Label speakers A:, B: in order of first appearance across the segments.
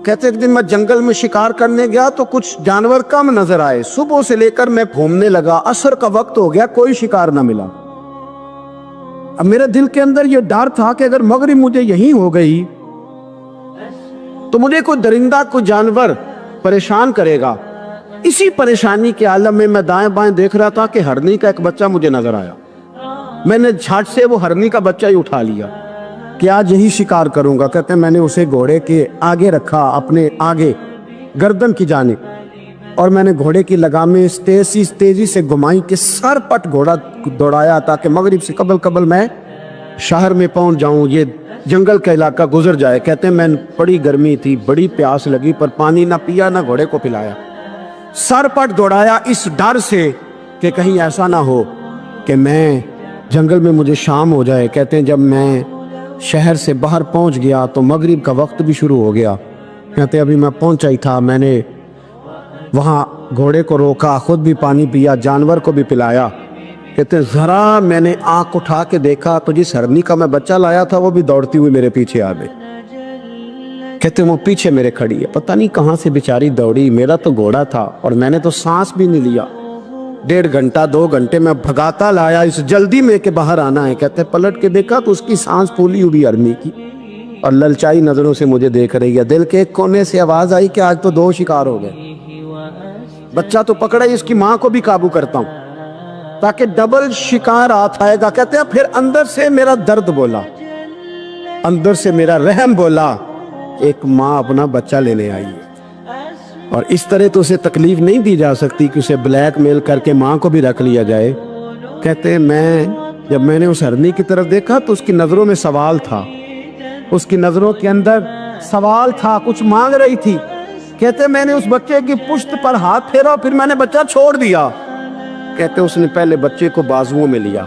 A: کہتے ایک دن میں جنگل میں شکار کرنے گیا تو کچھ جانور کم نظر آئے، صبح سے لے کر میں گھومنے لگا، عصر کا وقت ہو گیا، کوئی شکار نہ ملا۔ اب میرے دل کے اندر یہ ڈر تھا کہ اگر مغرب مجھے یہیں ہو گئی تو مجھے کوئی درندہ کوئی جانور پریشان کرے گا۔ اسی پریشانی کے عالم میں میں دائیں بائیں دیکھ رہا تھا کہ ہرنی کا ایک بچہ مجھے نظر آیا۔ میں نے جھٹ سے وہ ہرنی کا بچہ ہی اٹھا لیا کہ آج یہی شکار کروں گا۔ کہتے ہیں میں نے اسے گھوڑے کے آگے رکھا، اپنے آگے گردن کی جانب، اور میں نے گھوڑے کی لگامیں تیزی سے گھمائی کہ سر پٹ گھوڑا دوڑایا تاکہ مغرب سے قبل میں شہر میں پہنچ جاؤں، یہ جنگل کا علاقہ گزر جائے۔ کہتے ہیں میں بڑی گرمی تھی، بڑی پیاس لگی، پر پانی نہ پیا نہ گھوڑے کو پلایا، سر پٹ دوڑایا اس ڈر سے کہ کہیں ایسا نہ ہو کہ میں جنگل میں مجھے شام ہو جائے۔ کہتے ہیں جب میں شہر سے باہر پہنچ گیا تو مغرب کا وقت بھی شروع ہو گیا۔ کہتے ہیں ابھی میں پہنچا ہی تھا، میں نے وہاں گھوڑے کو روکا، خود بھی پانی پیا، جانور کو بھی پلایا۔ کہتے ہیں ذرا میں نے آنکھ اٹھا کے دیکھا تو جس ہرنی کا میں بچہ لایا تھا وہ بھی دوڑتی ہوئی میرے پیچھے آ گئی۔ کہتے ہیں وہ پیچھے میرے کھڑی ہے، پتہ نہیں کہاں سے بیچاری دوڑی، میرا تو گھوڑا تھا اور میں نے تو سانس بھی نہیں لیا۔ 1.5 گھنٹہ 2 گھنٹے میں بھگاتا لایا اس جلدی میں کہ باہر آنا ہے۔ کہتے ہیں پلٹ کے دیکھا تو اس کی سانس پھولی ہوئی ہرنی کی اور للچائی نظروں سے مجھے دیکھ رہی ہے۔ دل کے ایک کونے سے آواز آئی کہ آج تو 2 شکار ہو گئے۔ بچہ تو پکڑا ہی، اس کی ماں کو بھی قابو کرتا ہوں تاکہ ڈبل شکار ہاتھ آئے گا۔ کہتے ہیں پھر اندر سے میرا درد بولا، اندر سے میرا رحم بولا، ایک ماں اپنا بچہ لینے آئی ہے اور اس طرح تو اسے تکلیف نہیں دی جا سکتی کہ اسے بلیک میل کر کے ماں کو بھی رکھ لیا جائے۔ کہتے ہیں جب میں نے اس ہرنی کی طرف دیکھا تو اس کی نظروں میں سوال تھا، اس کی نظروں کے اندر سوال تھا، کچھ مانگ رہی تھی۔ کہتے ہیں میں نے اس بچے کی پشت پر ہاتھ پھیرا، پھر میں نے بچہ چھوڑ دیا۔ کہتے ہیں اس نے پہلے بچے کو بازوؤں میں لیا،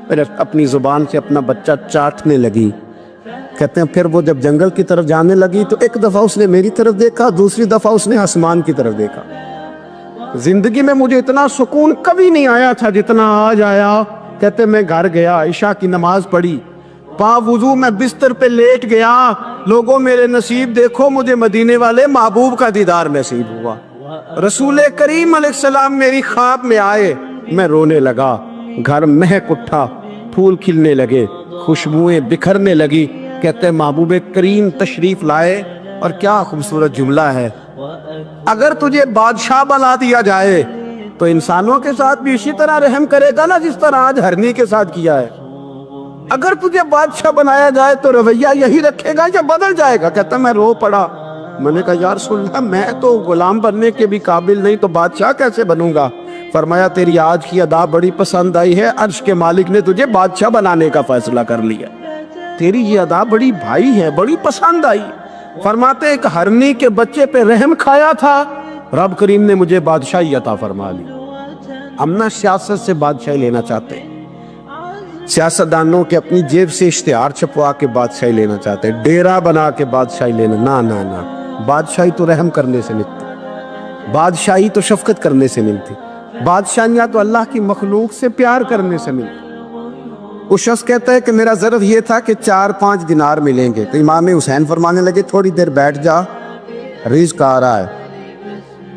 A: پھر اپنی زبان سے اپنا بچہ چاٹنے لگی۔ کہتے ہیں پھر وہ جب جنگل کی طرف جانے لگی تو ایک دفعہ اس نے میری طرف دیکھا، دوسری دفعہ اس نے آسمان کی طرف دیکھا۔ زندگی میں مجھے اتنا سکون کبھی نہیں آیا تھا جتنا آج آیا۔ کہتے ہیں میں گھر گیا، عشاء کی نماز پڑھی، پا وضو میں بستر پہ لیٹ گیا۔ لوگوں میرے نصیب دیکھو، مجھے مدینے والے محبوب کا دیدار نصیب ہوا۔ رسول کریم علیہ السلام میری خواب میں آئے، میں رونے لگا، گھر مہک اٹھا، پھول کھلنے لگے، خوشبوئیں بکھرنے لگی۔ کہتے ہیں محبوب کریم تشریف لائے اور کیا خوبصورت جملہ ہے، اگر تجھے بادشاہ بنا دیا جائے تو انسانوں کے ساتھ بھی اسی طرح رحم کرے گا نا جس طرح آج ہرنی کے ساتھ کیا ہے۔ اگر تجھے بادشاہ بنایا جائے تو رویہ یہی رکھے گا یا بدل جائے گا؟ کہتا میں رو پڑا، میں نے کہا یا رسول اللہ میں تو غلام بننے کے بھی قابل نہیں، تو بادشاہ کیسے بنوں گا؟ فرمایا تیری آج کی ادا بڑی پسند آئی ہے، عرش کے مالک نے تجھے بادشاہ بنانے کا فیصلہ کر لیا، تیری یہ ادا بڑی بھائی ہے، بڑی پسند آئی۔ فرماتے ایک ہرنی کے بچے پہ رحم کھایا تھا، رب کریم نے مجھے بادشاہی عطا فرما لی۔ ہم نہ سیاست سے بادشاہی لینا چاہتے، سیاستدانوں کے اپنی جیب سے اشتہار چھپوا کے بادشاہی لینا چاہتے، ڈیرا بنا کے بادشاہی لینا، نہ بادشاہی تو رحم کرنے سے ملتی، بادشاہی تو شفقت کرنے سے ملتی، بادشاہیاں تو اللہ کی مخلوق سے پیار کرنے سے ملتی۔ وہ شخص کہتا ہے کہ میرا ظرف یہ تھا کہ 4-5 دینار ملیں گے، تو امام حسین فرمانے لگے تھوڑی دیر بیٹھ جا، رزق آ رہا ہے۔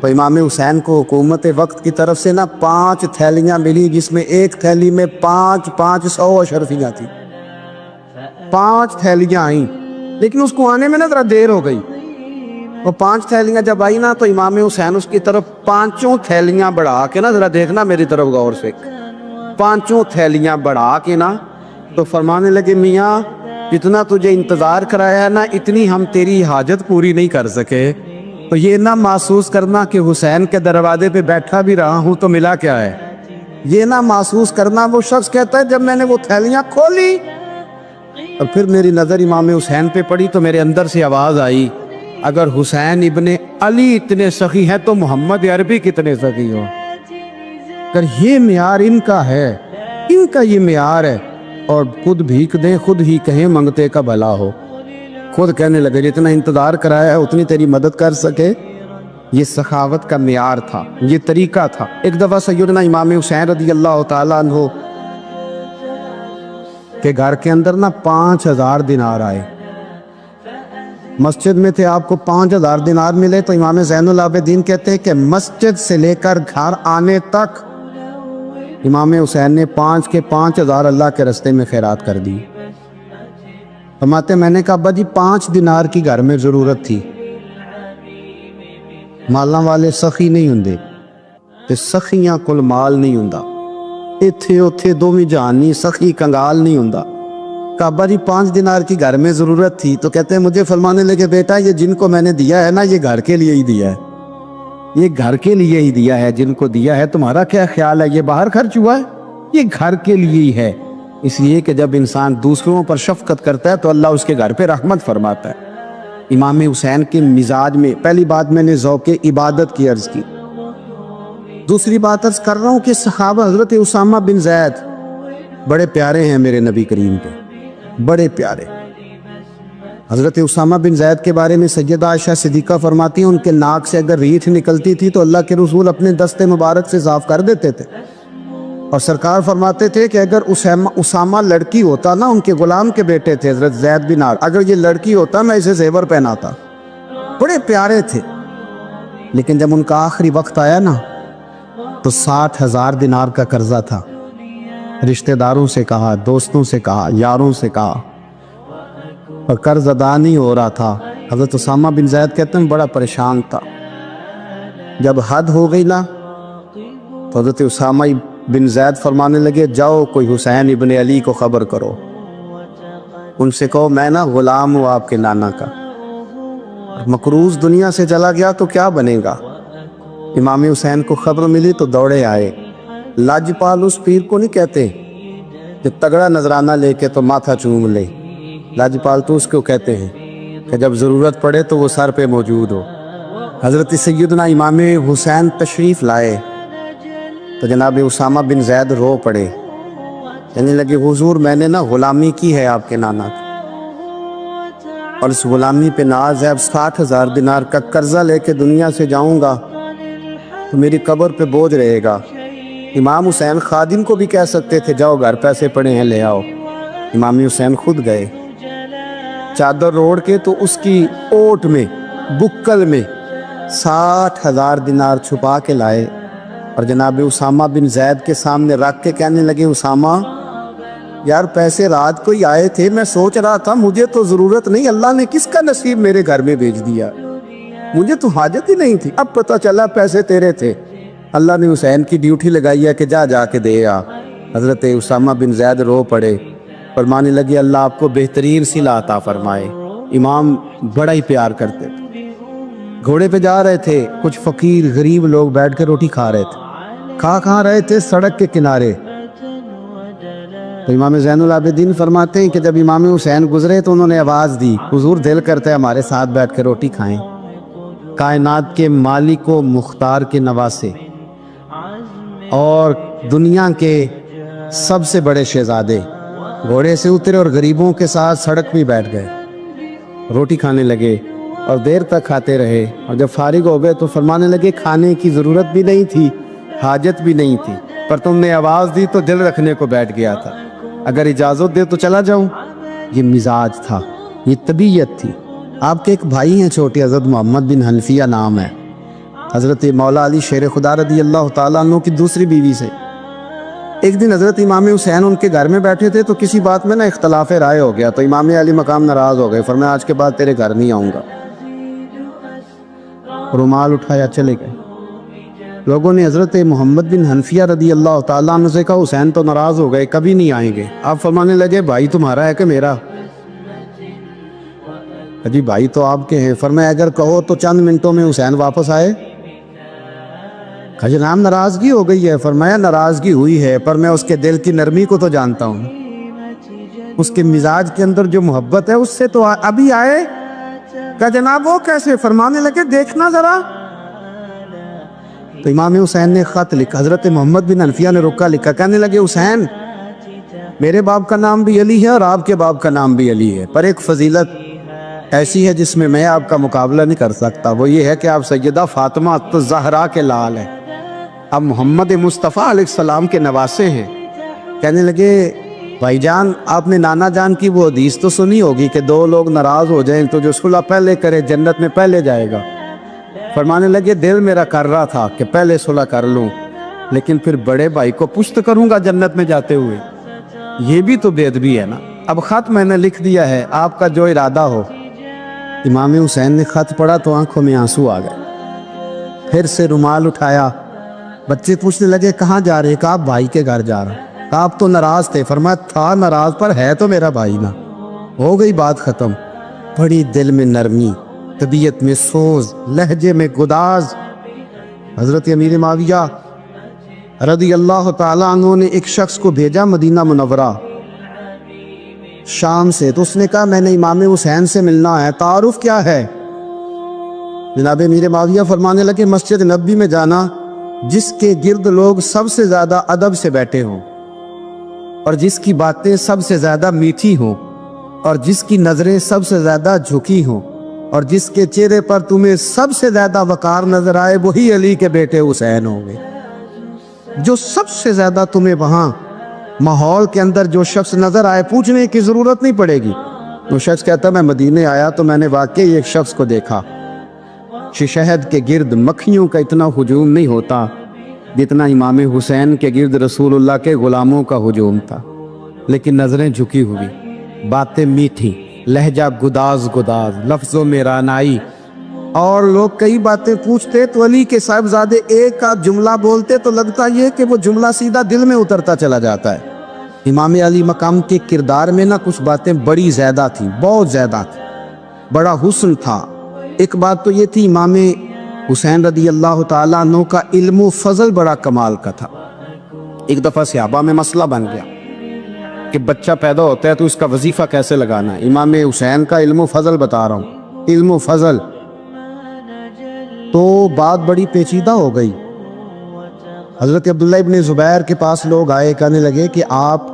A: تو امام حسین کو حکومت وقت کی طرف سے 5 تھیلیاں ملی، جس میں ایک تھیلی میں 500 اشرفیاں تھیں، 5 تھیلیاں آئیں، لیکن اس کو آنے میں ذرا دیر ہو گئی۔ وہ 5 تھیلیاں جب آئی نا تو امام حسین اس کی طرف 5 تھیلیاں بڑھا کے ذرا دیکھنا میری طرف غور سے، 5 تھیلیاں بڑھا کے تو فرمانے لگے میاں جتنا تجھے انتظار کرایا ہے اتنی ہم تیری حاجت پوری نہیں کر سکے، تو یہ نہ محسوس کرنا کہ حسین کے دروازے پہ بیٹھا بھی رہا ہوں تو ملا کیا ہے، یہ نہ محسوس کرنا۔ وہ شخص کہتا ہے جب میں نے وہ تھیلیاں کھولی اور پھر میری نظر امام حسین پہ پڑی تو میرے اندر سے آواز آئی اگر حسین ابن علی اتنے سخی ہیں تو محمد عربی کتنے سخی ہو۔ اگر یہ معیار ان کا ہے، ان کا یہ معیار ہے، اور خود بھیک دیں خود ہی کہیں منگتے کا بھلا ہو، خود کہنے لگے جتنا انتظار کرایا ہے اتنی تیری مدد کر سکے، یہ سخاوت کا معیار تھا، یہ طریقہ تھا۔ ایک دفعہ سیدنا امام حسین رضی اللہ تعالیٰ عنہ کے گھر کے اندر 5000 دینار آئے، مسجد میں تھے، آپ کو 5000 دینار ملے تو امام زین العابدین کہتے ہیں کہ مسجد سے لے کر گھر آنے تک امام حسین نے 5 کے 5000 اللہ کے راستے میں خیرات کر دی۔ فرماتے میں نے کہا ابا جی 5 دینار کی گھر میں ضرورت تھی، مالاں والے سخی نہیں ہوندے تے سخیاں کل مال نہیں ہوندا، ایتھے اوتھے دوویں جہان نہیں، سخی کنگال نہیں ہوندا۔ کہا ابا جی 5 دینار کی گھر میں ضرورت تھی، تو کہتے ہیں مجھے فرمانے لگے بیٹا یہ جن کو میں نے دیا ہے نا یہ گھر کے لیے ہی دیا ہے، یہ گھر کے لیے ہی دیا ہے، جن کو دیا ہے تمہارا کیا خیال ہے یہ باہر خرچ ہوا ہے؟ یہ گھر کے لیے ہی ہے۔ اس لیے کہ جب انسان دوسروں پر شفقت کرتا ہے تو اللہ اس کے گھر پہ رحمت فرماتا ہے۔ امام حسین کے مزاج میں پہلی بات میں نے ذوق عبادت کی عرض کی، دوسری بات عرض کر رہا ہوں کہ صحابہ حضرت اسامہ بن زید بڑے پیارے ہیں میرے نبی کریم کے، بڑے پیارے۔ حضرت اسامہ بن زید کے بارے میں سیدہ عائشہ صدیقہ فرماتی ہیں ان کے ناک سے اگر ریٹھ نکلتی تھی تو اللہ کے رسول اپنے دست مبارک سے صاف کر دیتے تھے، اور سرکار فرماتے تھے کہ اگر اسامہ لڑکی ہوتا نا، ان کے غلام کے بیٹے تھے حضرت زید بن عامر، اگر یہ لڑکی ہوتا میں اسے زیور پہناتا۔ بڑے پیارے تھے، لیکن جب ان کا آخری وقت آیا نا تو 60,000 دینار کا قرضہ تھا، رشتہ داروں سے کہا، دوستوں سے کہا، یاروں سے کہا، اور قرض ادا نہیں ہو رہا تھا۔ حضرت اسامہ بن زید کہتے ہیں بڑا پریشان تھا۔ جب حد ہو گئی نا تو حضرت اسامہ بن زید فرمانے لگے جاؤ کوئی حسین ابن علی کو خبر کرو، ان سے کہو میں نا غلام ہوں آپ کے نانا کا، مقروض دنیا سے چلا گیا تو کیا بنے گا۔ امام حسین کو خبر ملی تو دوڑے آئے۔ لاجپال اس پیر کو نہیں کہتے کہ تگڑا نذرانہ لے کے تو ماتھا چوم لے، لاجپال تو اس کو کہتے ہیں کہ جب ضرورت پڑے تو وہ سر پہ موجود ہو۔ حضرت سیدنا امام حسین تشریف لائے تو جناب اسامہ بن زید رو پڑے، کہنے لگے حضور میں نے نا غلامی کی ہے آپ کے نانا کی، اور اس غلامی پہ ناز ہے، اب 60,000 دینار کا قرضہ لے کے دنیا سے جاؤں گا تو میری قبر پہ بوجھ رہے گا۔ امام حسین خادم کو بھی کہہ سکتے تھے جاؤ گھر پیسے پڑے ہیں لے آؤ، امام حسین خود گئے، چادر روڑ کے تو اس کی اوٹ میں بکل میں 60,000 دینار چھپا کے لائے، اور جناب اسامہ بن زید کے سامنے رکھ کے کہنے لگے اسامہ یار پیسے رات کو ہی آئے تھے، میں سوچ رہا تھا مجھے تو ضرورت نہیں، اللہ نے کس کا نصیب میرے گھر میں بھیج دیا، مجھے تو حاجت ہی نہیں تھی، اب پتہ چلا پیسے تیرے تھے، اللہ نے حسین کی ڈیوٹی لگائی ہے کہ جا کے دے آ۔ حضرت اسامہ بن زید رو پڑے، فرمانے لگے اللہ آپ کو بہترین صلہ عطا فرمائے۔ امام بڑا ہی پیار کرتے تھے، گھوڑے پہ جا رہے تھے، کچھ فقیر غریب لوگ بیٹھ کے روٹی کھا رہے تھے، کھا رہے تھے سڑک کے کنارے، تو امام زین العابدین فرماتے ہیں کہ جب امام حسین گزرے تو انہوں نے آواز دی حضور دل کرتا ہے ہمارے ساتھ بیٹھ کے روٹی کھائیں۔ کائنات کے مالک و مختار کے نواسے اور دنیا کے سب سے بڑے شہزادے گھوڑے سے اترے اور غریبوں کے ساتھ سڑک پہ بیٹھ گئے، روٹی کھانے لگے اور دیر تک کھاتے رہے، اور جب فارغ ہو گئے تو فرمانے لگے کھانے کی ضرورت بھی نہیں تھی، حاجت بھی نہیں تھی، پر تم نے آواز دی تو دل رکھنے کو بیٹھ گیا تھا، اگر اجازت دے تو چلا جاؤں۔ یہ مزاج تھا، یہ طبیعت تھی۔ آپ کے ایک بھائی ہیں چھوٹے، حضرت محمد بن حنفیہ نام ہے، حضرت مولا علی شیر خدا رضی اللہ تعالیٰ عنہ کی دوسری بیوی سے۔ ایک دن حضرت امام حسین ان کے گھر میں بیٹھے تھے تو کسی بات میں نا اختلاف رائے ہو گیا، تو امام علی مقام ناراض ہو گئے، فرمایا آج کے بعد تیرے گھر نہیں آؤں گا، رومال اٹھایا چلے گئے۔ لوگوں نے حضرت محمد بن حنفیہ رضی اللہ تعالیٰ عنہ سے کہا حسین تو ناراض ہو گئے، کبھی نہیں آئیں گے۔ آپ فرمانے لگے بھائی تمہارا ہے کہ میرا؟ جی بھائی تو آپ کے ہیں۔ فرمایا اگر کہو تو چند منٹوں میں حسین واپس آئے۔ جناب ناراضگی ہو گئی ہے۔ فرمایا ناراضگی ہوئی ہے پر میں اس کے دل کی نرمی کو تو جانتا ہوں، اس کے مزاج کے اندر جو محبت ہے اس سے تو ابھی آئے۔ کہا جناب وہ کیسے؟ فرمانے لگے دیکھنا ذرا۔ تو امام حسین نے خط لکھا، حضرت محمد بن حنفیہ نے رکا لکھا، کہنے لگے حسین میرے باپ کا نام بھی علی ہے اور آپ کے باپ کا نام بھی علی ہے، پر ایک فضیلت ایسی ہے جس میں آپ کا مقابلہ نہیں کر سکتا، وہ یہ ہے کہ آپ سیدہ فاطمہ الزہرا کے لال ہیں، آپ محمد مصطفیٰ علیہ السلام کے نواسے ہیں۔ کہنے لگے بھائی جان آپ نے نانا جان کی وہ حدیث تو سنی ہوگی کہ دو لوگ ناراض ہو جائیں تو جو صلح پہلے کرے جنت میں پہلے جائے گا۔ فرمانے لگے دل میرا کر رہا تھا کہ پہلے صلح کر لوں، لیکن پھر بڑے بھائی کو پشت کروں گا جنت میں جاتے ہوئے، یہ بھی تو بے ادبی ہے نا۔ اب خط میں نے لکھ دیا ہے، آپ کا جو ارادہ ہو۔ امام حسین نے خط پڑھا تو آنکھوں میں آنسو آ گئے، پھر سے رومال اٹھایا۔ بچے پوچھنے لگے کہاں جا رہے؟ کہا بھائی کے گھر جا رہا۔ کہا آپ تو ناراض تھے؟ فرمایا تھا ناراض، پر ہے تو میرا بھائی نا۔ ہو گئی بات ختم۔ بڑی دل میں نرمی، طبیعت میں سوز، لہجے میں گداز۔ حضرت امیر معاویہ رضی اللہ تعالیٰ عنہ نے ایک شخص کو بھیجا مدینہ منورہ شام سے، تو اس نے کہا میں نے امام حسین سے ملنا ہے، تعارف کیا ہے؟ جناب امیر معاویہ فرمانے لگے مسجد نبوی میں جانا جس کے گرد لوگ سب سے زیادہ ادب سے بیٹھے ہوں، اور جس کی باتیں سب سے زیادہ میٹھی ہوں، اور جس کی نظریں سب سے زیادہ جھکی ہوں، اور جس کے چہرے پر تمہیں سب سے زیادہ وقار نظر آئے، وہی علی کے بیٹے حسین ہوں گے۔ جو سب سے زیادہ تمہیں وہاں ماحول کے اندر جو شخص نظر آئے، پوچھنے کی ضرورت نہیں پڑے گی۔ وہ شخص کہتا میں مدینے آیا تو میں نے واقعی ایک شخص کو دیکھا، شہد کے گرد مکھیوں کا اتنا ہجوم نہیں ہوتا جتنا امام حسین کے گرد رسول اللہ کے غلاموں کا ہجوم تھا، لیکن نظریں جھکی ہوئی، باتیں میٹھی، لہجہ گداز گداز، لفظوں میں رانائی، اور لوگ کئی باتیں پوچھتے تو علی کے صاحبزادے ایک کا جملہ بولتے تو لگتا یہ کہ وہ جملہ سیدھا دل میں اترتا چلا جاتا ہے۔ امام علی مقام کے کردار میں نہ کچھ باتیں بڑی زیادہ تھیں، بہت زیادہ تھیں، بڑا حسن تھا۔ ایک بات تو یہ تھی امام حسین رضی اللہ تعالیٰ عنہ کا علم و فضل بڑا کمال کا تھا۔ ایک دفعہ صحابہ میں مسئلہ بن گیا کہ بچہ پیدا ہوتا ہے تو اس کا وظیفہ کیسے لگانا ہے۔ امام حسین کا علم و فضل بتا رہا ہوں، علم و فضل، تو بات بڑی پیچیدہ ہو گئی۔ حضرت عبداللہ ابن زبیر کے پاس لوگ آئے، کہنے لگے کہ آپ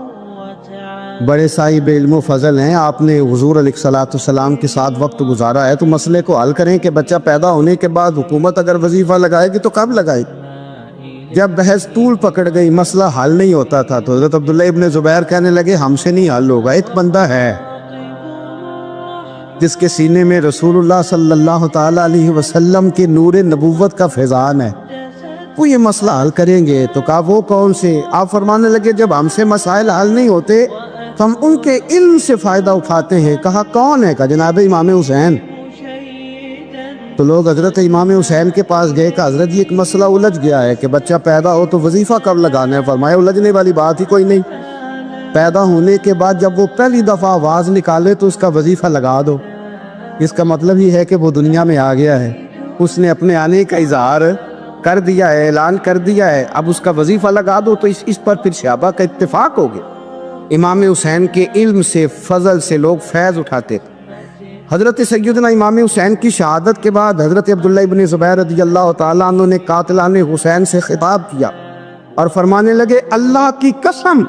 A: بڑے صاحب علم و فضل ہیں، آپ نے حضور علیہ الصلوۃ والسلام کے ساتھ وقت گزارا ہے، تو مسئلے کو حل کریں کہ بچہ پیدا ہونے کے بعد حکومت اگر وظیفہ لگائے گی تو کب لگائے گی؟ جب بحث طول پکڑ گئی، مسئلہ حل نہیں ہوتا تھا، تو حضرت عبداللہ ابن زبیر کہنے لگے ہم سے نہیں حل ہوگا، ایک بندہ ہے جس کے سینے میں رسول اللہ صلی اللہ تعالیٰ علیہ وسلم کے نور نبوت کا فیضان ہے، وہ یہ مسئلہ حل کریں گے۔ تو کہا وہ کون سے؟ آپ فرمانے لگے جب ہم سے مسائل حل نہیں ہوتے تو ہم ان کے علم سے فائدہ اٹھاتے ہیں۔ کہا کون ہے؟ کہا جناب امام حسین۔ تو لوگ حضرت امام حسین کے پاس گئے، کہ حضرت یہ ایک مسئلہ الجھ گیا ہے کہ بچہ پیدا ہو تو وظیفہ کب لگانا ہے؟ فرمایا الجھنے والی بات ہی کوئی نہیں، پیدا ہونے کے بعد جب وہ پہلی دفعہ آواز نکالے تو اس کا وظیفہ لگا دو۔ اس کا مطلب یہ ہے کہ وہ دنیا میں آ گیا ہے، اس نے اپنے آنے کا اظہار کر دیا ہے، اعلان کر دیا ہے، اب اس کا وظیفہ لگا دو۔ تو اس پر پھر صحابہ کا اتفاق ہو گیا۔ امام حسین کے علم سے، فضل سے لوگ فیض اٹھاتے تھے۔ حضرت سیدنا امام حسین کی شہادت کے بعد حضرت عبداللہ ابن زبیر رضی اللہ تعالیٰ عنہ نے قاتلان حسین سے خطاب کیا اور فرمانے لگے اللہ کی قسم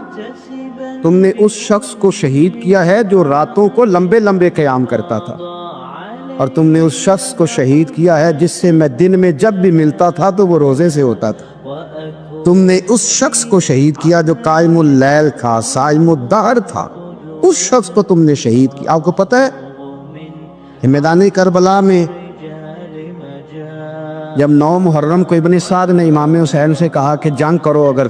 A: تم نے اس شخص کو شہید کیا ہے جو راتوں کو لمبے لمبے قیام کرتا تھا، اور تم نے اس شخص کو شہید کیا ہے جس سے میں دن میں جب بھی ملتا تھا تو وہ روزے سے ہوتا تھا۔ تم نے اس شخص کو شہید کیا جو قائم اللیل تھا، صائم الدہر تھا، اس شخص کو تم نے شہید کیا۔ آپ کو پتہ ہے کہ میدان کربلا میں جب 9 محرم کو ابن سعد نے امام حسین سے کہا کہ جنگ کرو اگر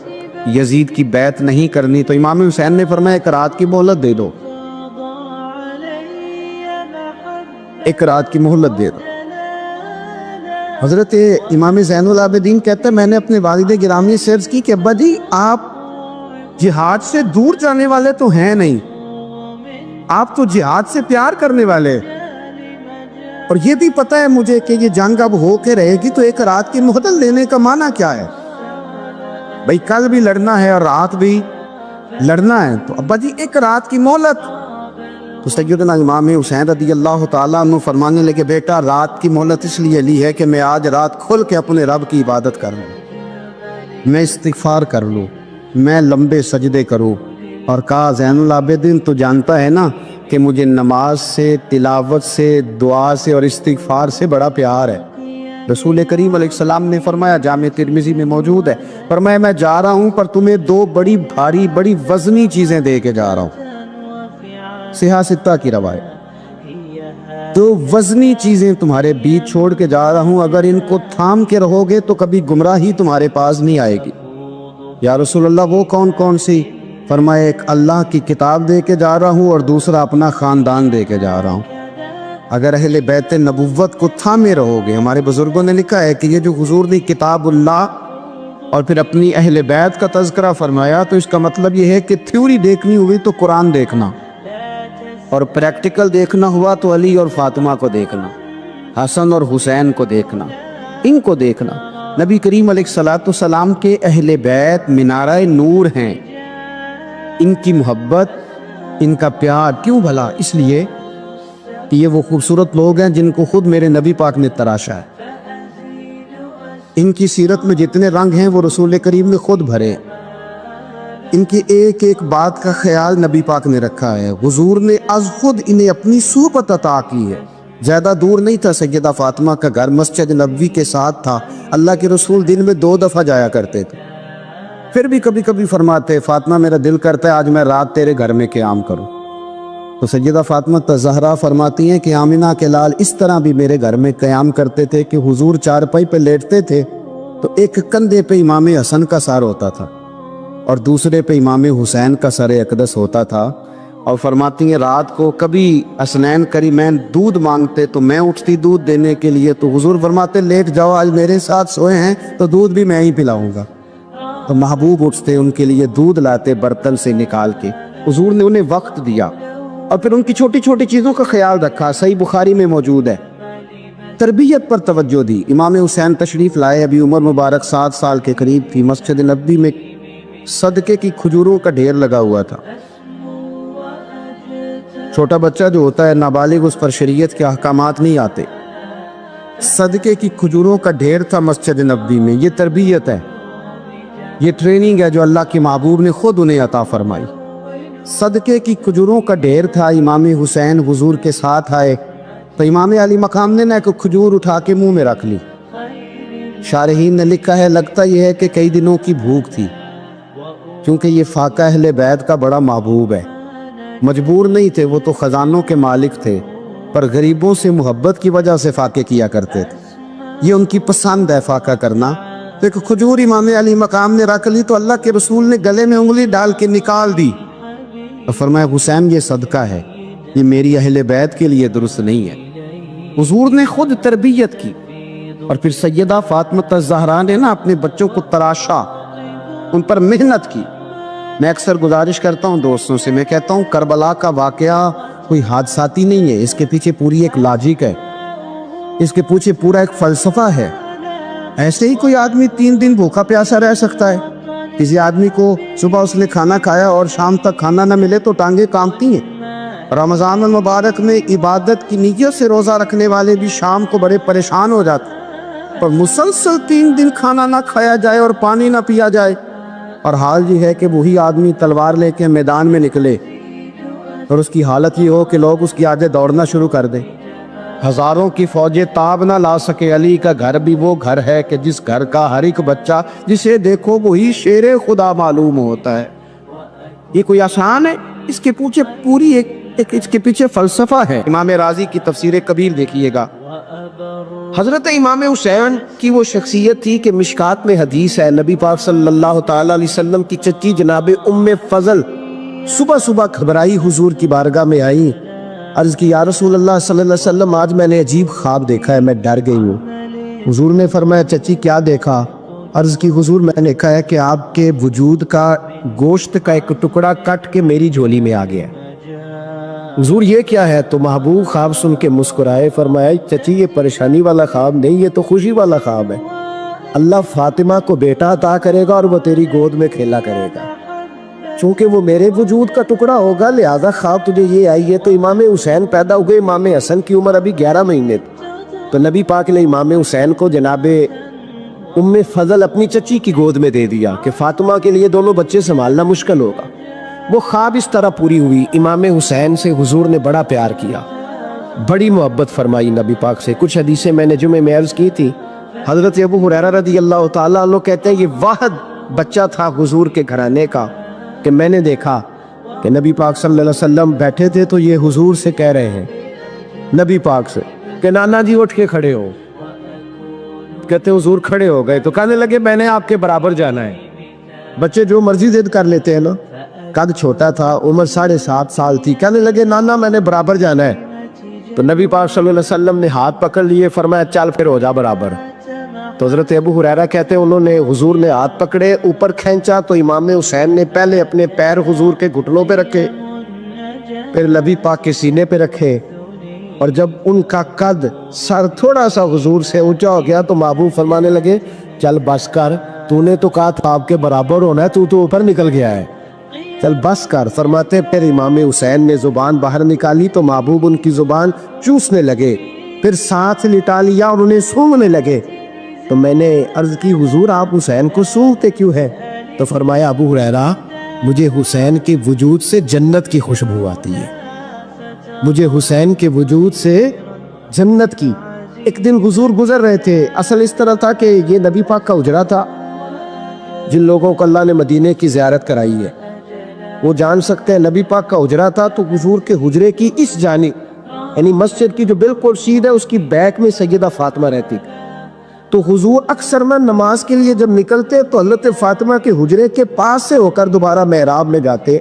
A: یزید کی بیعت نہیں کرنی، تو امام حسین نے فرمایا ایک رات کی مہلت دے دو، ایک رات کی مہلت دے دو۔ حضرت امام زین العابدین کہتے ہیں میں نے اپنے والد گرامی سے عرض کی کہ ابا جی آپ جہاد سے دور جانے والے تو ہیں نہیں، آپ تو جہاد سے پیار کرنے والے، اور یہ بھی پتہ ہے مجھے کہ یہ جنگ اب ہو کے رہے گی، تو ایک رات کی مہلت لینے کا معنی کیا ہے؟ بھئی کل بھی لڑنا ہے اور رات بھی لڑنا ہے، تو ابا جی ایک رات کی مہلت۔ تو سیدنا امام حسین رضی اللہ تعالیٰ عنہ فرمانے لگے بیٹا رات کی مہلت اس لیے لی ہے کہ میں آج رات کھل کے اپنے رب کی عبادت کر لوں، میں استغفار کر لوں، میں لمبے سجدے کروں۔ اور کہا زین العابدین تو جانتا ہے نا کہ مجھے نماز سے، تلاوت سے، دعا سے اور استغفار سے بڑا پیار ہے، رسول کریم علیہ السلام نے فرمایا، جامع ترمذی میں موجود ہے، فرمایا میں جا رہا ہوں پر تمہیں دو بڑی بھاری بڑی وزنی چیزیں دے کے جا رہا ہوں، صحیح ستہ کی روایت، دو وزنی چیزیں تمہارے بیچ چھوڑ کے جا رہا ہوں، اگر ان کو تھام کے رہو گے تو کبھی گمراہی تمہارے پاس نہیں آئے گی۔ یا رسول اللہ وہ کون کون سی؟ فرمایا ایک اللہ کی کتاب دے کے جا رہا ہوں اور دوسرا اپنا خاندان دے کے جا رہا ہوں۔ اگر اہل بیت نبوت کو تھامے رہو گے، ہمارے بزرگوں نے لکھا ہے کہ یہ جو حضور نے کتاب اللہ اور پھر اپنی اہل بیت کا تذکرہ فرمایا تو اس کا مطلب یہ ہے کہ تھیوری دیکھنی ہوئی تو قرآن دیکھنا، اور پریکٹیکل دیکھنا ہوا تو علی اور فاطمہ کو دیکھنا، حسن اور حسین کو دیکھنا، ان کو دیکھنا۔ نبی کریم علیہ السلام کے اہل بیت منارہ نور ہیں، ان کی محبت، ان کا پیار کیوں بھلا؟ اس لیے کہ یہ وہ خوبصورت لوگ ہیں جن کو خود میرے نبی پاک نے تراشا ہے۔ ان کی سیرت میں جتنے رنگ ہیں وہ رسول کریم نے خود بھرے، ان کی ایک ایک بات کا خیال نبی پاک نے رکھا ہے، حضور نے از خود انہیں اپنی صحبت عطا کی ہے۔ زیادہ دور نہیں تھا سیدہ فاطمہ کا گھر، مسجد نبوی کے ساتھ تھا، اللہ کے رسول دن میں 2 دفعہ جایا کرتے تھے۔ پھر بھی کبھی کبھی فرماتے، فاطمہ میرا دل کرتا ہے آج میں رات تیرے گھر میں قیام کروں، تو سیدہ فاطمہ زہرا فرماتی ہیں کہ آمنہ کے لال اس طرح بھی میرے گھر میں قیام کرتے تھے کہ حضور چارپائی پہ لیٹتے تھے تو ایک کندھے پہ امام حسن کا سر ہوتا تھا اور دوسرے پہ امام حسین کا سر اقدس ہوتا تھا، اور فرماتی ہیں رات کو کبھی حسنین کریمین دودھ مانگتے تو میں اٹھتی دودھ دینے کے لیے، تو حضور فرماتے لیٹ جاؤ آج میرے ساتھ سوئے ہیں تو دودھ بھی میں ہی پلاؤں گا، تو محبوب اٹھتے ان کے لیے دودھ لاتے برتن سے نکال کے، حضور نے انہیں وقت دیا اور پھر ان کی چھوٹی چھوٹی چیزوں کا خیال رکھا۔ صحیح بخاری میں موجود ہے، تربیت پر توجہ دی۔ امام حسین تشریف لائے، ابھی عمر مبارک 7 سال کے قریب تھی، مسجد نبوی میں صدقے کی کھجوروں کا ڈھیر لگا ہوا تھا۔ چھوٹا بچہ جو ہوتا ہے نابالغ، اس پر شریعت کے احکامات نہیں آتے، صدقے کی کھجوروں کا ڈھیر تھا مسجد نبوی میں۔ یہ تربیت ہے، یہ ٹریننگ ہے جو اللہ کے محبوب نے خود انہیں عطا فرمائی۔ صدقے کی کھجوروں کا ڈھیر تھا، امام حسین حضور کے ساتھ آئے تو امام علی مقام نے نہ ایک کھجور اٹھا کے منہ میں رکھ لی۔ شارحین نے لکھا ہے لگتا یہ ہے کہ کئی دنوں کی بھوک تھی، کیونکہ یہ فاقہ اہل بیت کا بڑا محبوب ہے، مجبور نہیں تھے، وہ تو خزانوں کے مالک تھے، پر غریبوں سے محبت کی وجہ سے فاقے کیا کرتے تھے، یہ ان کی پسند ہے فاقہ کرنا۔ تو ایک کھجور امام علی مقام نے رکھ لی تو اللہ کے رسول نے گلے میں انگلی ڈال کے نکال دی اور فرمایا حسین یہ صدقہ ہے، یہ میری اہل بیت کے لیے درست نہیں ہے۔ حضور نے خود تربیت کی، اور پھر سیدہ فاطمہ الزہرا نے نا اپنے بچوں کو تراشا، ان پر محنت کی۔ میں اکثر گزارش کرتا ہوں دوستوں سے، میں کہتا ہوں کربلا کا واقعہ کوئی حادثاتی نہیں ہے، اس کے پیچھے پوری ایک لاجک ہے، اس کے پیچھے پورا ایک فلسفہ ہے۔ ایسے ہی کوئی آدمی 3 دن بھوکا پیاسا رہ سکتا ہے؟ کسی آدمی کو صبح اس نے کھانا کھایا اور شام تک کھانا نہ ملے تو ٹانگیں کانپتی ہیں۔ رمضان المبارک میں عبادت کی نیت سے روزہ رکھنے والے بھی شام کو بڑے پریشان ہو جاتے ہیں، پر مسلسل 3 دن کھانا نہ کھایا جائے اور پانی نہ پیا جائے، اور حال یہ ہے کہ وہی آدمی تلوار لے کے میدان میں نکلے اور اس کی حالت یہ ہو کہ لوگ اس کی آگے دوڑنا شروع کر دیں، ہزاروں کی فوجیں تاب نہ لا سکے۔ علی کا گھر بھی وہ گھر ہے کہ جس گھر کا ہر ایک بچہ جسے دیکھو وہی شیر خدا معلوم ہوتا ہے۔ یہ کوئی آسان ہے؟ اس کے پیچھے پوری اس کے پیچھے فلسفہ ہے۔ امام راضی کی تفسیر کبیر دیکھیے گا، حضرت امام حسین کی وہ شخصیت تھی کہ مشکات میں حدیث ہے، نبی پاک صلی اللہ تعالی علیہ وسلم کی چچی جناب ام فضل صبح صبح گھبرائی حضور کی بارگاہ میں آئی، عرض کی یا رسول اللہ صلی اللہ علیہ وسلم آج میں نے عجیب خواب دیکھا ہے، میں ڈر گئی ہوں۔ حضور نے فرمایا چچی کیا دیکھا؟ عرض کی حضور میں نے کہا ہے کہ آپ کے وجود کا گوشت کا ایک ٹکڑا کٹ کے میری جھولی میں آ گیا۔ حضور یہ کیا ہے؟ تو محبوب خواب سن کے مسکرائے، فرمایا چچی یہ پریشانی والا خواب نہیں، یہ تو خوشی والا خواب ہے، اللہ فاطمہ کو بیٹا عطا کرے گا اور وہ تیری گود میں کھیلا کرے گا، چونکہ وہ میرے وجود کا ٹکڑا ہوگا لہذا خواب تجھے یہ آئی ہے۔ تو امام حسین پیدا ہوئے، امام حسن کی عمر ابھی 11 مہینے تھی، تو نبی پاک نے امام حسین کو جناب ام فضل اپنی چچی کی گود میں دے دیا کہ فاطمہ کے لیے دونوں بچے سنبھالنا مشکل ہوگا۔ وہ خواب اس طرح پوری ہوئی۔ امام حسین سے حضور نے بڑا پیار کیا، بڑی محبت فرمائی نبی پاک سے۔ کچھ حدیثیں میں نے جمعے میں عرض کی تھی حضرت ابو ہریرہ رضی اللہ تعالیٰ عنہ کہتے ہیں یہ واحد بچہ تھا حضور کے گھرانے کا کہ میں نے دیکھا کہ نبی پاک صلی اللہ علیہ وسلم بیٹھے تھے تو یہ حضور سے کہہ رہے ہیں، نبی پاک سے کہ نانا جی اٹھ کے کھڑے ہو. کہتے حضور کھڑے ہو گئے تو کہنے لگے میں نے آپ کے برابر جانا ہے. بچے جو مرضی ضد کر لیتے ہیں نا. قد چھوٹا تھا، عمر 7.5 سال تھی. کہنے لگے نانا میں نے برابر جانا ہے. تو نبی پاک صلی اللہ علیہ وسلم نے ہاتھ پکڑ لیے، فرمایا چل پھر ہو جا برابر. تو حضرت ابو ہریرہ کہتے ہیں انہوں نے حضور نے ہاتھ پکڑے، اوپر کھینچا تو امام حسین نے پہلے اپنے پیر حضور کے گھٹنوں پہ رکھے، پھر نبی پاک کے سینے پہ رکھے، اور جب ان کا قد سر تھوڑا سا حضور سے اونچا ہو گیا تو محبوب فرمانے لگے چل بس کر، تو نے تو کہا تھا آپ کے برابر ہونا ہے، تو اوپر نکل گیا ہے، چل بس کر. فرماتے پھر امام حسین نے زبان باہر نکالی تو محبوب ان کی زبان چوسنے لگے، پھر ساتھ لٹا لیا اور انہیں سونگھنے لگے. تو میں نے عرض کی حضور آپ حسین کو سونگھتے کیوں ہے؟ تو فرمایا ابو ہریرہ مجھے حسین کے وجود سے جنت کی خوشبو آتی ہے، مجھے حسین کے وجود سے جنت کی. ایک دن حضور گزر رہے تھے، اصل اس طرح تھا کہ یہ نبی پاک کا حجرہ تھا. جن لوگوں کو اللہ نے مدینے کی زیارت کرائی ہے وہ جان سکتے ہیں نبی پاک کا حجرہ تھا. تو حضور کے حجرے کی اس جانب یعنی مسجد کی جو بالکل سیدھ ہے اس کی بیک میں سیدہ فاطمہ رہتی. تو حضور اکثر میں نماز کے لیے جب نکلتے تو حضرت فاطمہ کے حجرے کے پاس سے ہو کر دوبارہ محراب میں جاتے.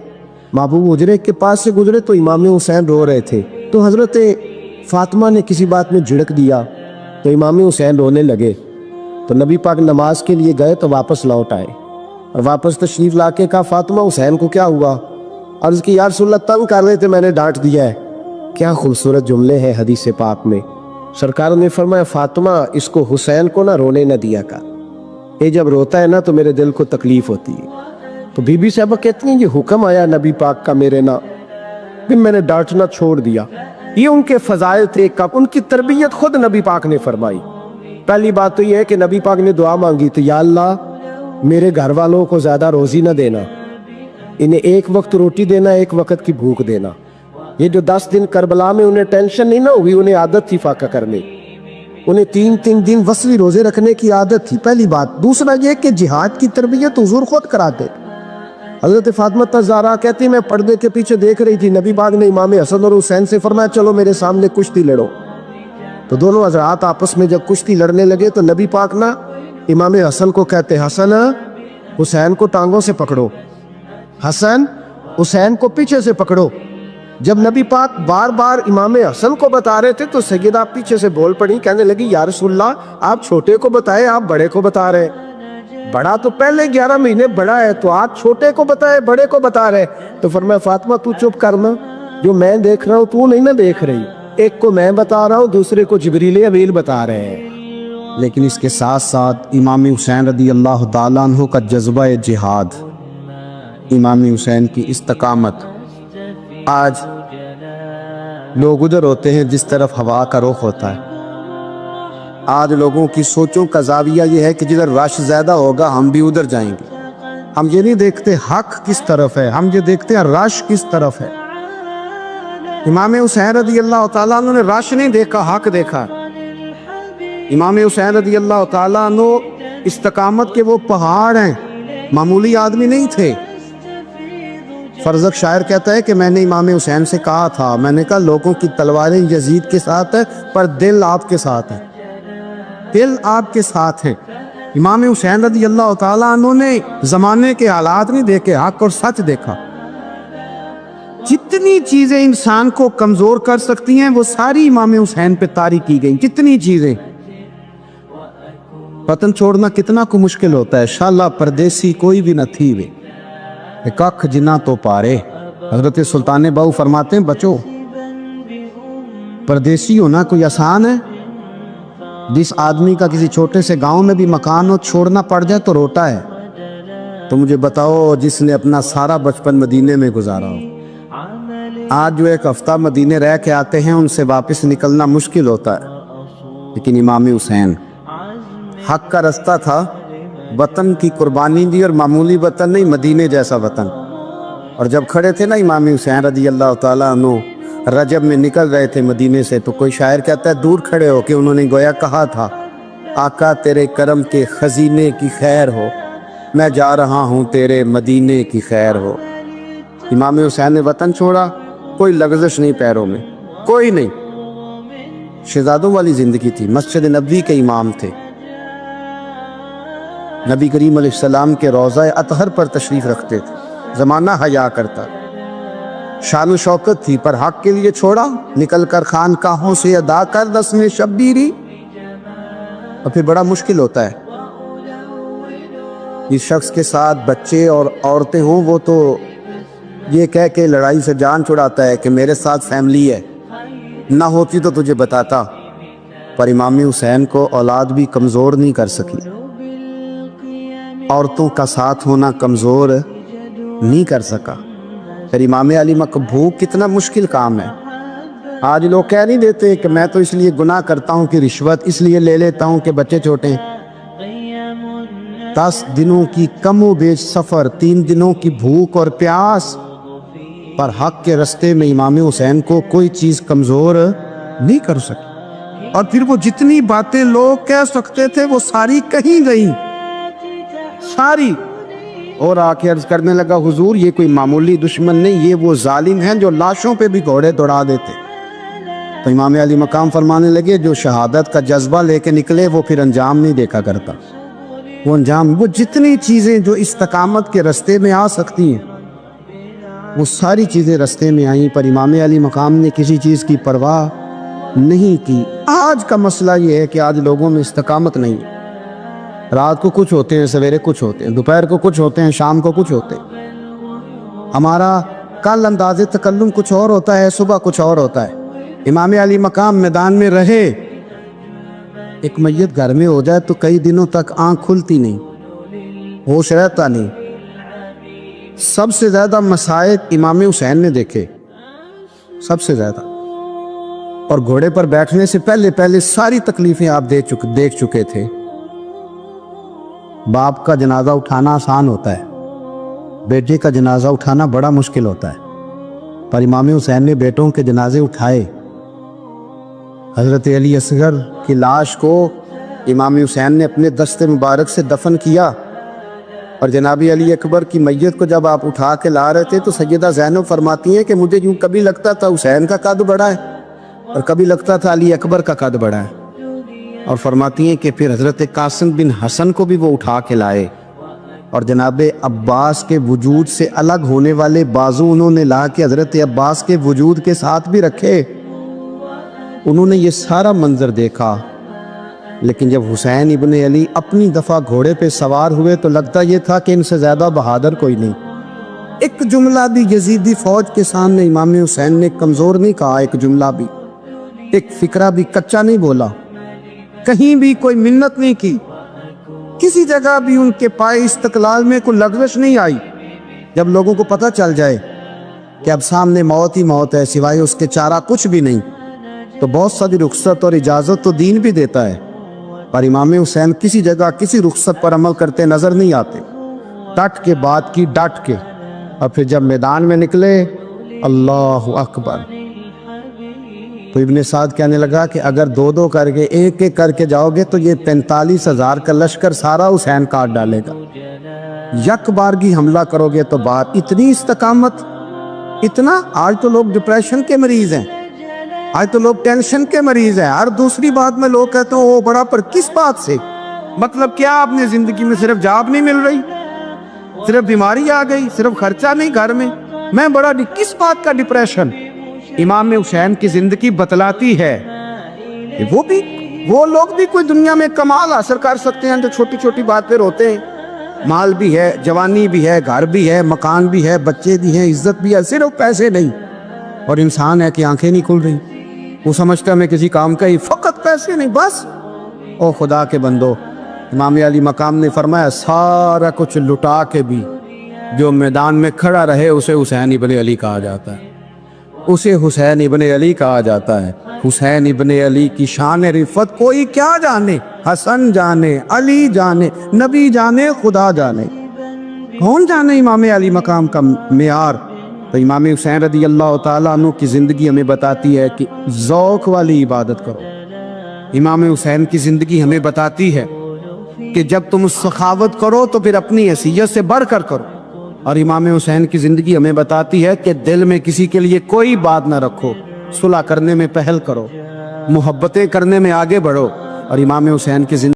A: محبوب حجرے کے پاس سے گزرے تو امام حسین رو رہے تھے، تو حضرت فاطمہ نے کسی بات میں جھڑک دیا تو امام حسین رونے لگے. تو نبی پاک نماز کے لیے گئے تو واپس لوٹ آئے اور واپس تشریف لا کے کہا فاطمہ حسین کو کیا ہوا؟ عرض کی یا رسول اللہ تنگ کر رہے تھے میں نے ڈانٹ دیا ہے. کیا خوبصورت جملے ہیں حدیث پاک میں. سرکار نے فرمایا فاطمہ اس کو حسین کو نہ رونے نہ دیا کر، یہ جب روتا ہے نا تو میرے دل کو تکلیف ہوتی ہے. تو بی بی صاحبہ کہتی ہیں یہ حکم آیا نبی پاک کا میرے نا، پھر میں نے ڈانٹنا چھوڑ دیا. یہ ان کے فضائل تھے، ان کی تربیت خود نبی پاک نے فرمائی. پہلی بات تو یہ ہے کہ نبی پاک نے دعا مانگی تو یا اللہ میرے گھر والوں کو زیادہ روزی نہ دینا، انہیں ایک وقت روٹی دینا، ایک وقت کی بھوک دینا. یہ جو 10 دن کربلا میں انہیں ٹینشن نہیں نہ ہوئی، انہیں عادت تھی فاقہ کرنے، انہیں 3 دن وصلی روزے رکھنے کی عادت تھی. پہلی بات. دوسرا یہ کہ جہاد کی تربیت حضور خود کراتے. حضرت فاطمہ الزہرا کہتی میں پردے کے پیچھے دیکھ رہی تھی، نبی پاک نے امام حسن اور حسین سے فرمایا چلو میرے سامنے کشتی لڑو. تو دونوں حضرات آپس میں جب کشتی لڑنے لگے تو نبی پاک نا امام حسن کو کہتے حسن حسین کو ٹانگوں سے پکڑو، حسن حسین کو پیچھے سے پکڑو. جب نبی پاک بار بار امام حسن کو بتا رہے تھے تو سیدہ پیچھے سے بول پڑی، کہنے لگی یا رسول اللہ آپ چھوٹے کو بتائے آپ بڑے کو بتا رہے. بڑا تو پہلے 11 مہینے بڑا ہے تو آپ چھوٹے کو بتائے بڑے کو بتا رہے. تو فرمایا فاطمہ تو چپ کرنا، جو میں دیکھ رہا ہوں تو نہیں نہ دیکھ رہی، ایک کو میں بتا رہا ہوں دوسرے کو جبریل امین بتا رہے ہیں. لیکن اس کے ساتھ ساتھ امام حسین رضی اللہ تعالیٰ عنہ کا جذبہ جہاد، امام حسین کی استقامت. آج لوگ ادھر ہوتے ہیں جس طرف ہوا کا رخ ہوتا ہے. آج لوگوں کی سوچوں کا زاویہ یہ ہے کہ جدھر رش زیادہ ہوگا ہم بھی ادھر جائیں گے. ہم یہ نہیں دیکھتے حق کس طرف ہے، ہم یہ دیکھتے ہیں رش کس طرف ہے. امام حسین رضی اللہ تعالیٰ عنہ نے رش نہیں دیکھا، حق دیکھا. امام حسین رضی اللہ تعالیٰ عنہ استقامت کے وہ پہاڑ ہیں، معمولی آدمی نہیں تھے. فرزق شاعر کہتا ہے کہ میں نے امام حسین سے کہا تھا، میں نے کہا لوگوں کی تلواریں یزید کے ساتھ ہے پر دل آپ کے ساتھ ہے، دل آپ کے ساتھ ہے. امام حسین رضی اللہ تعالیٰ عنہ نے زمانے کے حالات نہیں دیکھے، حق اور سچ دیکھا. جتنی چیزیں انسان کو کمزور کر سکتی ہیں وہ ساری امام حسین پہ طاری کی گئی. جتنی چیزیں، وطن چھوڑنا کتنا کو مشکل ہوتا ہے. شالا پردیسی کوئی بھی نہ تھی وے ککھ جنا تو پارے. حضرت سلطان باؤ فرماتے ہیں بچو پردیسی ہونا کوئی آسان ہے؟ جس آدمی کا کسی چھوٹے سے گاؤں میں بھی مکان ہو چھوڑنا پڑ جائے تو روتا ہے. تو مجھے بتاؤ جس نے اپنا سارا بچپن مدینے میں گزارا ہو، آج جو ایک ہفتہ مدینے رہ کے آتے ہیں ان سے واپس نکلنا مشکل ہوتا ہے. لیکن امام حسین حق کا رستہ تھا، وطن کی قربانی دی، اور معمولی وطن نہیں مدینے جیسا وطن. اور جب کھڑے تھے نا امام حسین رضی اللہ تعالیٰ عنہ رجب میں نکل رہے تھے مدینے سے، تو کوئی شاعر کہتا ہے دور کھڑے ہو کہ انہوں نے گویا کہا تھا آقا تیرے کرم کے خزینے کی خیر ہو، میں جا رہا ہوں تیرے مدینے کی خیر ہو۔ امام حسین نے وطن چھوڑا، کوئی لغزش نہیں پیروں میں، کوئی نہیں۔ شہزادوں والی زندگی تھی، مسجد نبوی کے امام تھے، نبی کریم علیہ السلام کے روضہ اطہر پر تشریف رکھتے تھے، زمانہ حیا کرتا، شان و شوکت تھی، پر حق کے لیے چھوڑا، نکل کر خانقاہوں سے ادا کر رسم شبیری۔ اور پھر بڑا مشکل ہوتا ہے، جس شخص کے ساتھ بچے اور عورتیں ہوں وہ تو یہ کہہ کے لڑائی سے جان چھڑاتا ہے کہ میرے ساتھ فیملی ہے، نہ ہوتی تو تجھے بتاتا، پر امام حسین کو اولاد بھی کمزور نہیں کر سکی، عورتوں کا ساتھ ہونا کمزور نہیں کر سکا۔ پھر امام علی مقبوق کتنا مشکل کام ہے۔ آج لوگ کہہ نہیں دیتے کہ میں تو اس لیے گناہ کرتا ہوں کہ رشوت اس لیے لے لیتا ہوں کہ بچے چھوٹے ہیں۔ 10 دنوں کی کم و بیش سفر، 3 دنوں کی بھوک اور پیاس، پر حق کے رستے میں امام حسین کو کوئی چیز کمزور نہیں کر سکی۔ اور پھر وہ جتنی باتیں لوگ کہہ سکتے تھے وہ ساری کہیں گئی، ساری۔ اور آ کے عرض کرنے لگا حضور یہ کوئی معمولی دشمن نہیں، یہ وہ ظالم ہیں جو لاشوں پہ بھی گھوڑے دوڑا دیتے۔ تو امام علی مقام فرمانے لگے جو شہادت کا جذبہ لے کے نکلے وہ پھر انجام نہیں دیکھا کرتا، وہ انجام، وہ جتنی چیزیں جو استقامت کے رستے میں آ سکتی ہیں وہ ساری چیزیں رستے میں آئیں، پر امام علی مقام نے کسی چیز کی پرواہ نہیں کی۔ آج کا مسئلہ یہ ہے کہ آج لوگوں میں استقامت نہیں ہے، رات کو کچھ ہوتے ہیں، سویرے کچھ ہوتے ہیں، دوپہر کو کچھ ہوتے ہیں، شام کو کچھ ہوتے ہیں۔ ہمارا کل انداز تکلم کچھ اور ہوتا ہے، صبح کچھ اور ہوتا ہے۔ امام علی مقام میدان میں رہے، ایک میت گھر میں ہو جائے تو کئی دنوں تک آنکھ کھلتی نہیں، ہوش رہتا نہیں۔ سب سے زیادہ مسائل امام حسین نے دیکھے، سب سے زیادہ، اور گھوڑے پر بیٹھنے سے پہلے ساری تکلیفیں آپ دیکھ چکے تھے۔ باپ کا جنازہ اٹھانا آسان ہوتا ہے، بیٹے کا جنازہ اٹھانا بڑا مشکل ہوتا ہے، پر امام حسین نے بیٹوں کے جنازے اٹھائے۔ حضرت علی اصغر کی لاش کو امام حسین نے اپنے دست مبارک سے دفن کیا، اور جناب علی اکبر کی میت کو جب آپ اٹھا کے لا رہے تھے تو سیدہ زینب فرماتی ہیں کہ مجھے یوں کبھی لگتا تھا حسین کا قد بڑا ہے اور کبھی لگتا تھا علی اکبر کا قد بڑا ہے، اور فرماتی ہیں کہ پھر حضرت قاسم بن حسن کو بھی وہ اٹھا کے لائے، اور جناب عباس کے وجود سے الگ ہونے والے بازو انہوں نے لا کے حضرت عباس کے وجود کے ساتھ بھی رکھے۔ انہوں نے یہ سارا منظر دیکھا، لیکن جب حسین ابن علی اپنی دفعہ گھوڑے پہ سوار ہوئے تو لگتا یہ تھا کہ ان سے زیادہ بہادر کوئی نہیں۔ ایک جملہ بھی یزیدی فوج کے سامنے امام حسین نے کمزور نہیں کہا، ایک جملہ بھی، ایک فکرہ بھی کچا نہیں بولا، کہیں بھی کوئی منت نہیں کی، کسی جگہ بھی ان کے پائے استقلال میں کوئی لغزش نہیں آئی۔ جب لوگوں کو پتہ چل جائے کہ اب سامنے موت ہی موت ہے، سوائے اس کے چارہ کچھ بھی نہیں، تو بہت ساری رخصت اور اجازت تو دین بھی دیتا ہے، پر امام حسین کسی جگہ کسی رخصت پر عمل کرتے نظر نہیں آتے، ڈٹ کے بات کی، ڈٹ کے۔ اور پھر جب میدان میں نکلے، اللہ اکبر، تو ابن سعد کہنے لگا کہ اگر 2 کر کے ایک کر کے جاؤ گے تو یہ 45,000 کا لشکر سارا حسین کاٹ ڈالے گا، یک بارگی حملہ کرو گے تو بات۔ اتنی استقامت، اتنا۔ آج تو لوگ ڈپریشن کے مریض ہیں، آج تو لوگ ٹینشن کے مریض ہیں، ہر دوسری بات میں لوگ کہتے ہیں وہ بڑا، پر کس بات سے؟ مطلب کیا آپ نے زندگی میں صرف جاب نہیں مل رہی، صرف بیماری آ گئی، صرف خرچہ نہیں گھر میں بڑا، کس بات کا ڈپریشن؟ امام حسین کی زندگی بتلاتی ہے کہ وہ لوگ بھی کوئی دنیا میں کمال حاصل کر سکتے ہیں جو چھوٹی چھوٹی بات پہ روتے ہیں۔ مال بھی ہے، جوانی بھی ہے، گھر بھی ہے، مکان بھی ہے، بچے بھی ہیں، عزت بھی ہے، صرف پیسے نہیں۔ اور انسان ہے کہ آنکھیں نہیں کھل رہی، وہ سمجھتا ہے میں کسی کام کا ہی، فقط پیسے نہیں بس۔ او خدا کے بندو، امام علی مقام نے فرمایا سارا کچھ لٹا کے بھی جو میدان میں کھڑا رہے اسے حسین ابن علی کہا جاتا ہے، اسے حسین ابن علی کہا جاتا ہے۔ حسین ابن علی کی شان رفت کوئی کیا جانے، حسن جانے، علی جانے، نبی جانے، خدا جانے، کون جانے امام علی مقام کا معیار۔ تو امام حسین رضی اللہ تعالیٰ عنہ کی زندگی ہمیں بتاتی ہے کہ ذوق والی عبادت کرو، امام حسین کی زندگی ہمیں بتاتی ہے کہ جب تم سخاوت کرو تو پھر اپنی حیثیت سے بڑھ کر کرو، اور امام حسین کی زندگی ہمیں بتاتی ہے کہ دل میں کسی کے لیے کوئی بات نہ رکھو، صلح کرنے میں پہل کرو، محبتیں کرنے میں آگے بڑھو، اور امام حسین کی زندگی